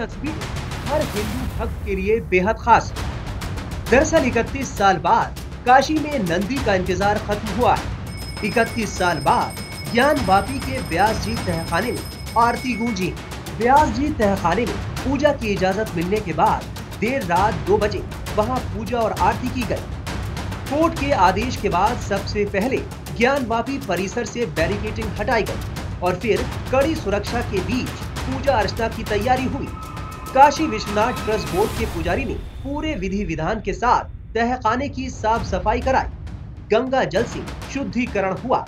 तस्वीर हर हिंदू भक्त के लिए बेहद खास है। दरअसल 31 साल बाद काशी में नंदी का इंतजार खत्म हुआ है। 31 साल बाद ज्ञानवापी के व्यास जी तहखाने में आरती गूंजी। व्यास जी तहखाने में पूजा की इजाजत मिलने के बाद देर रात 2 बजे वहां पूजा और आरती की गई। कोर्ट के आदेश के बाद सबसे पहले ज्ञानवापी परिसर से बैरिकेडिंग हटाई गई और फिर कड़ी सुरक्षा के बीच पूजा अर्चना की तैयारी हुई। काशी विश्वनाथ ट्रस्ट बोर्ड के पुजारी ने पूरे विधि विधान के साथ तहखाने की साफ सफाई कराई। गंगा जल से शुद्धिकरण हुआ।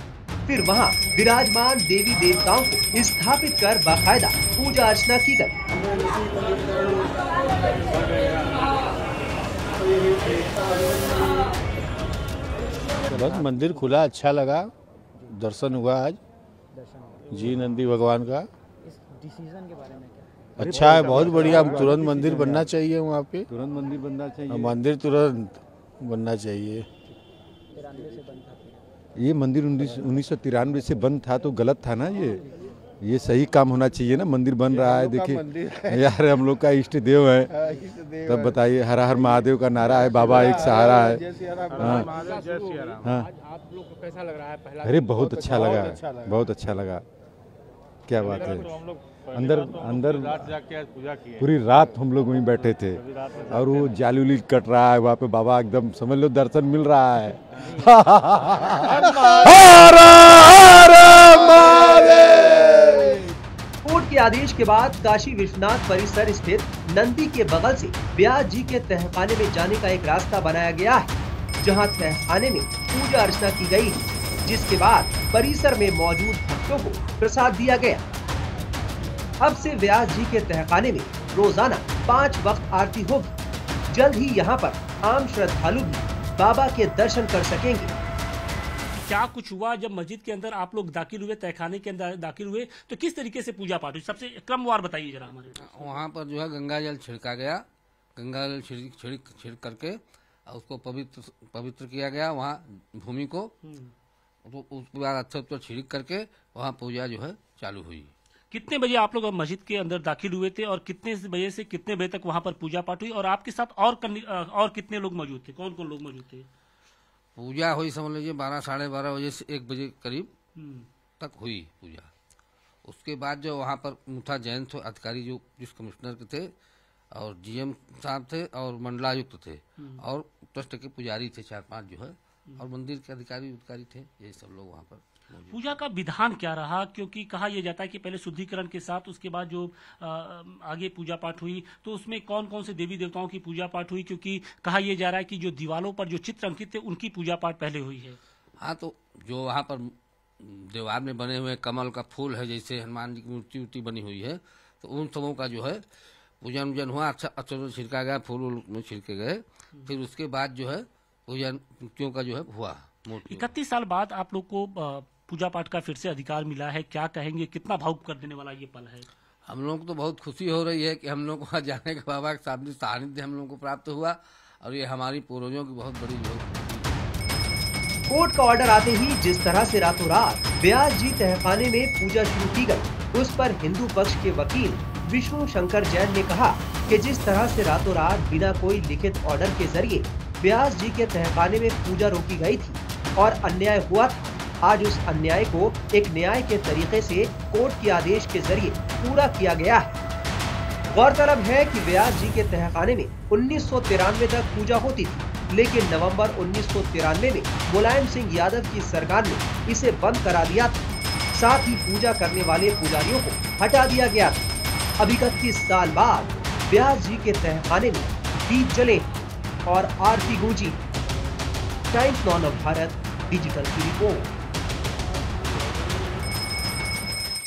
फिर वहां विराजमान देवी देवताओं को स्थापित कर बाकायदा पूजा अर्चना की गई। बस मंदिर खुला, अच्छा लगा, दर्शन हुआ आज जी नंदी भगवान का। इस डिसीजन के बारे में क्या? अच्छा है, बहुत बढ़िया। तुरंत मंदिर बनना चाहिए वहाँ पे, तुरंत मंदिर बनना चाहिए। मंदिर तुरंत बनना चाहिए। 93 से बंद था। ये मंदिर 1993 से बंद था तो गलत था ना। ये सही काम होना चाहिए ना। मंदिर बन रहा है, देखिए यार, हम लोग का इष्ट देव है। तब बताइए, हर हर महादेव का नारा है, बाबा एक सहारा है। हाँ, आप लोग को कैसा लग रहा है? पहला अरे बहुत अच्छा लगा, बहुत अच्छा लगा। क्या बात है। अंदर पूरी रात हम लोग वहीं बैठे थे और वो जाली उली कट रहा है वहाँ पे। बाबा एकदम समझ लो दर्शन मिल रहा है। कोर्ट के आदेश के बाद काशी विश्वनाथ परिसर स्थित नंदी के बगल से व्यास जी के तहखाने में जाने का एक रास्ता बनाया गया है, जहां तहखाने में पूजा अर्चना की गई, जिसके बाद परिसर में मौजूद भक्तों को प्रसाद दिया गया। अब से व्यास जी के तहखाने में रोजाना 5 वक्त आरती होगी। जल्द ही यहाँ पर आम श्रद्धालु भी बाबा के दर्शन कर सकेंगे। क्या कुछ हुआ जब मस्जिद के अंदर आप लोग दाखिल हुए, तहखाने के अंदर दाखिल हुए, तो किस तरीके से पूजा पाठ हुई? सबसे क्रमवार बताइए जरा हमारे। वहाँ पर जो है गंगा जल छिड़का गया। गंगा जल छिड़क करके उसको पवित्र किया गया वहाँ भूमि को। तो उसके बाद अच्छा छिड़क करके वहाँ पूजा जो है चालू हुई। कितने बजे आप लोग मस्जिद के अंदर दाखिल हुए थे और कितने बजे से कितने बजे तक वहाँ पर पूजा पाठ हुई? और आपके साथ और कितने लोग मौजूद थे? कौन कौन लोग मौजूद थे? पूजा हुई समझ लीजिए 12 साढ़े 12 बजे से 1 बजे करीब तक हुई पूजा। उसके बाद जो वहाँ पर मुथा जैन थे अधिकारी, जो पुलिस कमिश्नर के थे और जीएम साहब थे और मंडलायुक्त थे और ट्रस्ट के पुजारी थे 4-5 जो है, और मंदिर के अधिकारी थे। ये सब लोग वहाँ पर। पूजा का विधान क्या रहा? क्योंकि कहा यह जाता है कि पहले शुद्धिकरण के साथ उसके बाद जो आगे पूजा पाठ हुई, तो उसमें कौन कौन से देवी देवताओं की पूजा पाठ हुई? क्योंकि कहा यह जा रहा है कि जो दीवारों पर जो चित्र अंकित थे उनकी पूजा पाठ पहले हुई है। हाँ, तो जो वहाँ पर दीवार में बने हुए कमल का फूल है, जैसे हनुमान जी की मूर्ति बनी हुई है, तो उन सबों का जो है पूजन वूजन हुआ। अच्छा छिड़का गया, फूल में छिड़के गए। फिर उसके बाद जो है पूजन मूर्तियों का जो है हुआ। 31 साल बाद आप लोग को पूजा पाठ का फिर से अधिकार मिला है, क्या कहेंगे? कितना भावुक कर देने वाला ये पल है? हम लोग को तो बहुत खुशी हो रही है कि हम लोग को वहाँ जाने का बाबा के सामने सानिध्य हम लोग को प्राप्त हुआ, और ये हमारी पूर्वजों की बहुत बड़ी कोर्ट का ऑर्डर आते ही जिस तरह से रातों रात व्यास जी तहखाने में पूजा शुरू की गई, उस पर हिंदू पक्ष के वकील विष्णु शंकर जैन ने कहा कि जिस तरह से रातों रात बिना कोई लिखित ऑर्डर के जरिए व्यास जी के तहखाने में पूजा रोकी गई थी और अन्याय हुआ था, आज उस अन्याय को एक न्याय के तरीके से कोर्ट के आदेश के जरिए पूरा किया गया है। गौरतलब है कि व्यास जी के तहखाने में 1993 तक पूजा होती थी, लेकिन नवंबर 1993 में मुलायम सिंह यादव की सरकार ने इसे बंद करा दिया था। साथ ही पूजा करने वाले पुजारियों को हटा दिया गया था। अब 31 साल बाद व्यास जी के तहखाने में दीप जले और आरती गूंजी। टाइम्स नॉन ऑफ भारत डिजिटल की रिपोर्ट।